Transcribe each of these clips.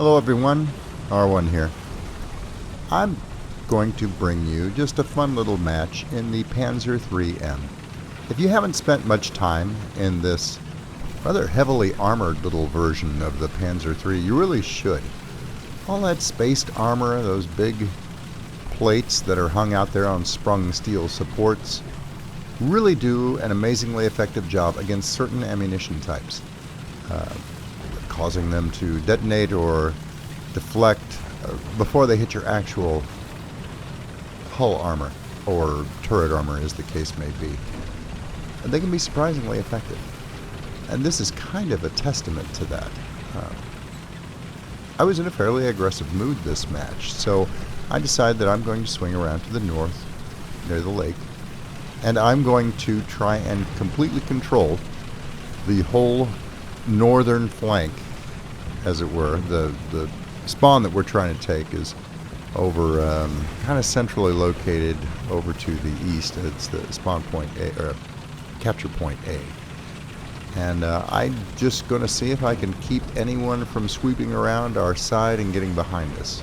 Hello everyone, R1 here. I'm going to bring you just a fun little match in the Panzer III M. If you haven't spent much time in this rather heavily armored little version of the Panzer III, you really should. All that spaced armor, those big plates that are hung out there on sprung steel supports, really do an amazingly effective job against certain ammunition types. Causing them to detonate or deflect before they hit your actual hull armor, or turret armor as the case may be. And they can be surprisingly effective. And this is kind of a testament to that. I was in a fairly aggressive mood this match, so I decided that I'm going to swing around to the north, near the lake, and I'm going to try and completely control the whole northern flank, as it were. The spawn that we're trying to take is over kind of centrally located over to the east. It's the spawn point A, or capture point A. And I'm just going to see if I can keep anyone from sweeping around our side and getting behind us.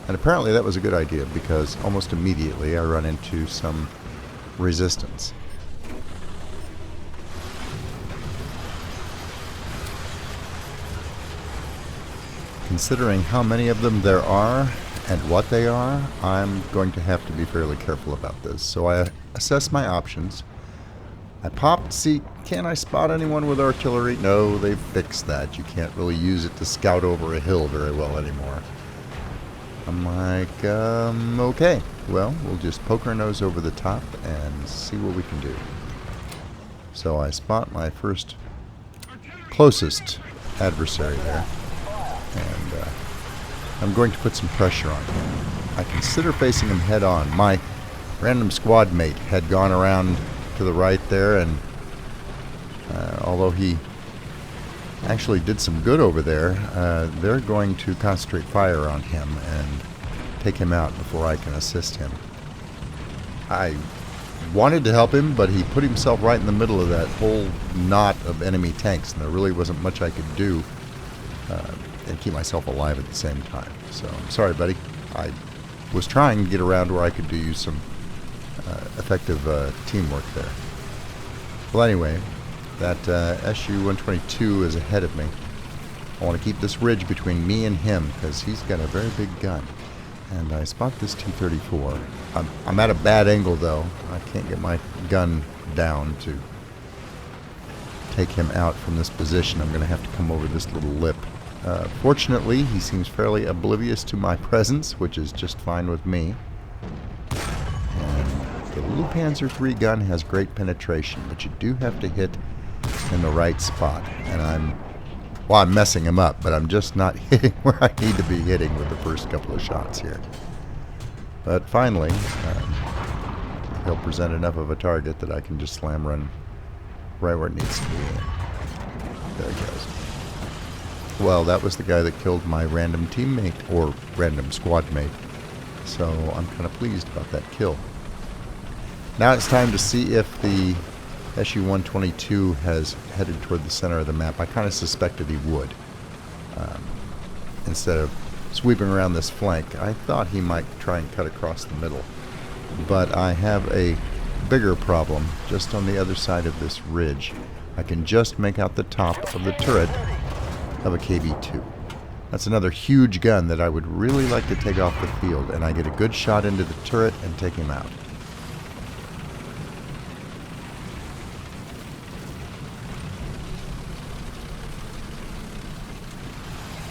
And apparently that was a good idea, because almost immediately I run into some resistance. Considering how many of them there are and what they are, I'm going to have to be fairly careful about this. So I assess my options. I pop to see, can I spot anyone with artillery? No, they've fixed that. You can't really use it to scout over a hill very well anymore. I'm like, okay. Well, we'll just poke our nose over the top and see what we can do. So I spot my first closest adversary there. And I'm going to put some pressure on him. I consider facing him head on. My random squad mate had gone around to the right there, and although he actually did some good over there, they're going to concentrate fire on him and take him out before I can assist him. I wanted to help him, but he put himself right in the middle of that whole knot of enemy tanks, and there really wasn't much I could do and keep myself alive at the same time. So I'm sorry, buddy. I was trying to get around where I could do you some effective teamwork there. Well, anyway, that SU-122 is ahead of me. I want to keep this ridge between me and him, because he's got a very big gun. And I spot this T-34. I'm at a bad angle, though. I can't get my gun down to take him out from this position. I'm going to have to come over this little lip. Fortunately, he seems fairly oblivious to my presence, which is just fine with me. And the little Panzer III gun has great penetration, but you do have to hit in the right spot. And I'm messing him up, but I'm just not hitting where I need to be hitting with the first couple of shots here. But finally, he'll present enough of a target that I can just slam run right where it needs to be. There he goes. Well, that was the guy that killed my random teammate, or random squad mate. So I'm kind of pleased about that kill. Now it's time to see if the SU-122 has headed toward the center of the map. I kind of suspected he would. Instead of sweeping around this flank, I thought he might try and cut across the middle. But I have a bigger problem just on the other side of this ridge. I can just make out the top of the turret of a KB-2. That's another huge gun that I would really like to take off the field, and I get a good shot into the turret and take him out.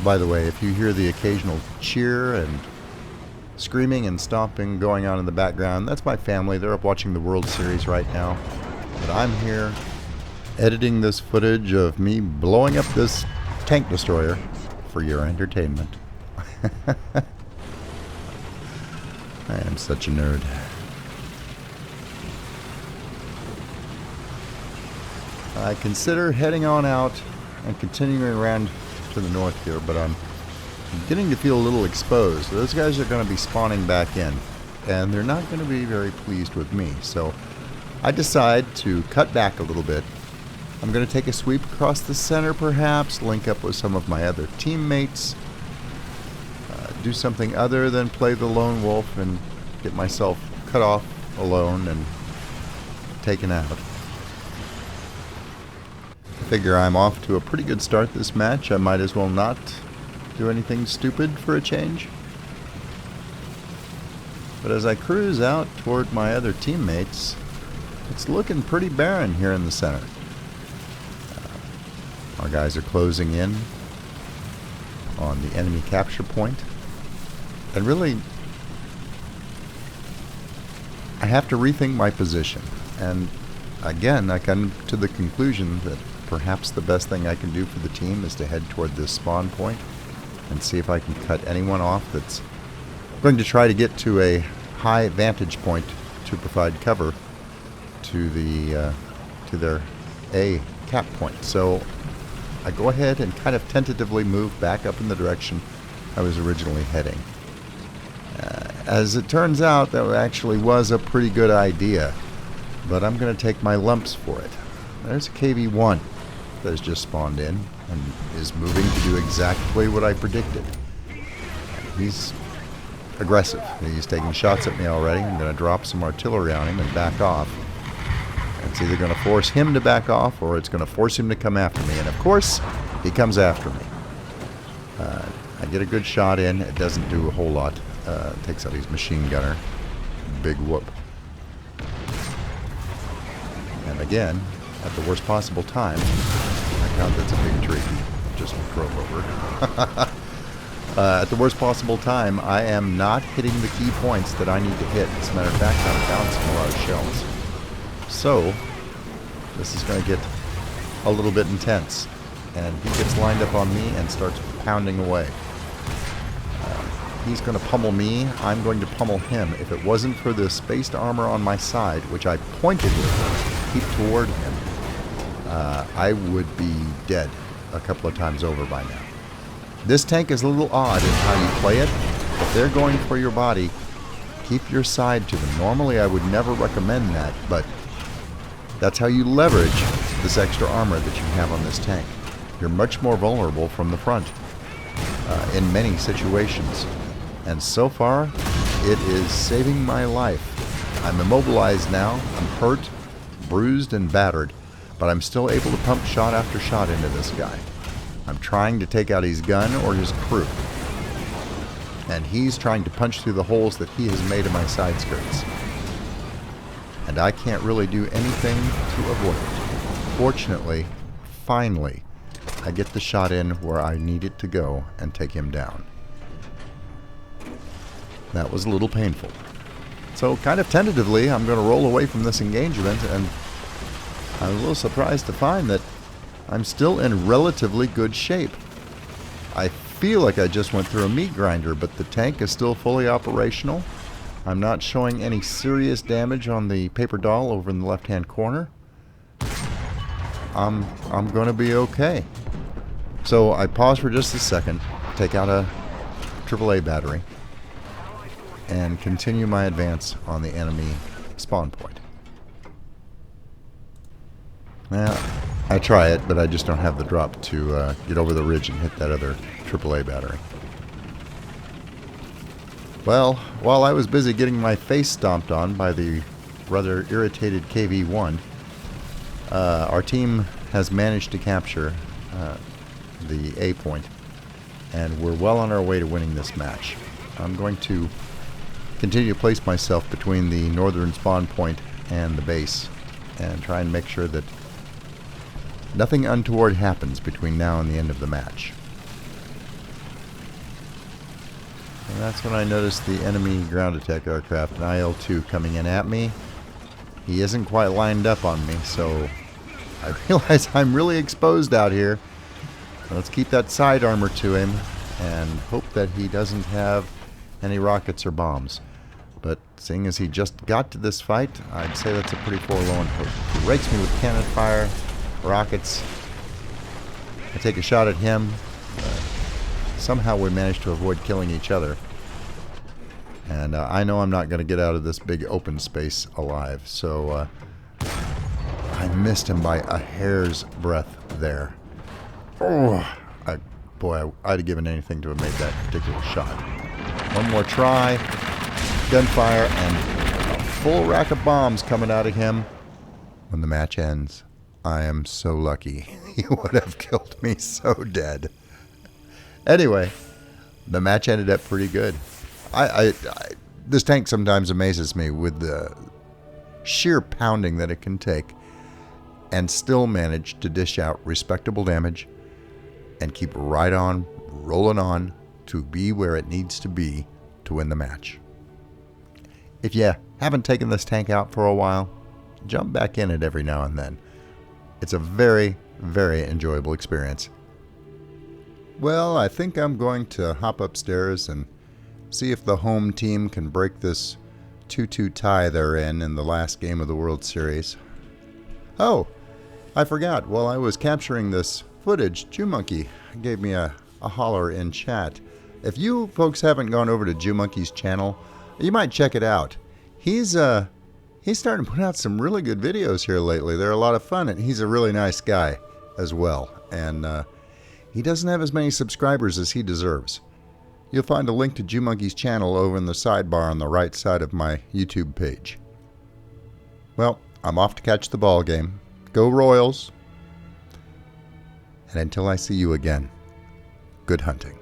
By the way, if you hear the occasional cheer and screaming and stomping going on in the background, that's my family. They're up watching the World Series right now. But I'm here editing this footage of me blowing up this tank destroyer for your entertainment. I am such a nerd. I consider heading on out and continuing around to the north here, but I'm getting to feel a little exposed. Those guys are going to be spawning back in, and they're not going to be very pleased with me. So I decide to cut back a little bit. I'm going to take a sweep across the center, perhaps, link up with some of my other teammates, do something other than play the lone wolf and get myself cut off alone and taken out. I figure I'm off to a pretty good start this match. I might as well not do anything stupid for a change. But as I cruise out toward my other teammates, it's looking pretty barren here in the center. Our guys are closing in on the enemy capture point. And really, I have to rethink my position. And again, I come to the conclusion that perhaps the best thing I can do for the team is to head toward this spawn point and see if I can cut anyone off that's going to try to get to a high vantage point to provide cover to their A cap point. So I go ahead and kind of tentatively move back up in the direction I was originally heading. As it turns out, that actually was a pretty good idea, but I'm going to take my lumps for it. There's a KV-1 that has just spawned in and is moving to do exactly what I predicted. He's aggressive. He's taking shots at me already. I'm going to drop some artillery on him and back off. It's either going to force him to back off or it's going to force him to come after me. And of course, he comes after me. I get a good shot in. It doesn't do a whole lot. Takes out his machine gunner. Big whoop. And again, at the worst possible time, I count that's a big tree. Just drove over. At the worst possible time, I am not hitting the key points that I need to hit. As a matter of fact, I'm bouncing a lot of shells. So, this is going to get a little bit intense. And he gets lined up on me and starts pounding away. He's going to pummel me. I'm going to pummel him. If it wasn't for the spaced armor on my side, which I pointed with, keep toward him, I would be dead a couple of times over by now. This tank is a little odd in how you play it. If they're going for your body, keep your side to them. Normally I would never recommend that, but that's how you leverage this extra armor that you have on this tank. You're much more vulnerable from the front in many situations. And so far, it is saving my life. I'm immobilized now. I'm hurt, bruised, and battered, but I'm still able to pump shot after shot into this guy. I'm trying to take out his gun or his crew. And he's trying to punch through the holes that he has made in my side skirts. And I can't really do anything to avoid it. Fortunately, finally, I get the shot in where I need it to go and take him down. That was a little painful. So kind of tentatively, I'm going to roll away from this engagement, and I'm a little surprised to find that I'm still in relatively good shape. I feel like I just went through a meat grinder, but the tank is still fully operational. I'm not showing any serious damage on the paper doll over in the left-hand corner. I'm going to be okay. So I pause for just a second, take out a AAA battery, and continue my advance on the enemy spawn point. Now, I try it, but I just don't have the drop to get over the ridge and hit that other AAA battery. Well, while I was busy getting my face stomped on by the rather irritated KV-1, our team has managed to capture the A point, and we're well on our way to winning this match. I'm going to continue to place myself between the northern spawn point and the base and try and make sure that nothing untoward happens between now and the end of the match. And that's when I noticed the enemy ground attack aircraft, an IL-2, coming in at me. He isn't quite lined up on me, so I realize I'm really exposed out here. Let's keep that side armor to him and hope that he doesn't have any rockets or bombs. But seeing as he just got to this fight, I'd say that's a pretty forlorn hope. He rakes me with cannon fire, rockets. I take a shot at him. Somehow we managed to avoid killing each other. And I know I'm not going to get out of this big open space alive. So I missed him by a hair's breadth there. Oh, boy, I'd have given anything to have made that particular shot. One more try. Gunfire and a full rack of bombs coming out of him. When the match ends, I am so lucky. He would have killed me so dead. Anyway, the match ended up pretty good. This tank sometimes amazes me with the sheer pounding that it can take and still manage to dish out respectable damage and keep right on, rolling on to be where it needs to be to win the match. If you haven't taken this tank out for a while, jump back in it every now and then. It's a very, very enjoyable experience. Well, I think I'm going to hop upstairs and see if the home team can break this 2-2 tie they're in the last game of the World Series. Oh, I forgot. While I was capturing this footage, JewMonkey gave me a holler in chat. If you folks haven't gone over to JewMonkey's channel, you might check it out. He's starting to put out some really good videos here lately. They're a lot of fun, and he's a really nice guy as well. And he doesn't have as many subscribers as he deserves. You'll find a link to JewMonkey's channel over in the sidebar on the right side of my YouTube page. Well, I'm off to catch the ball game. Go Royals. And until I see you again, good hunting.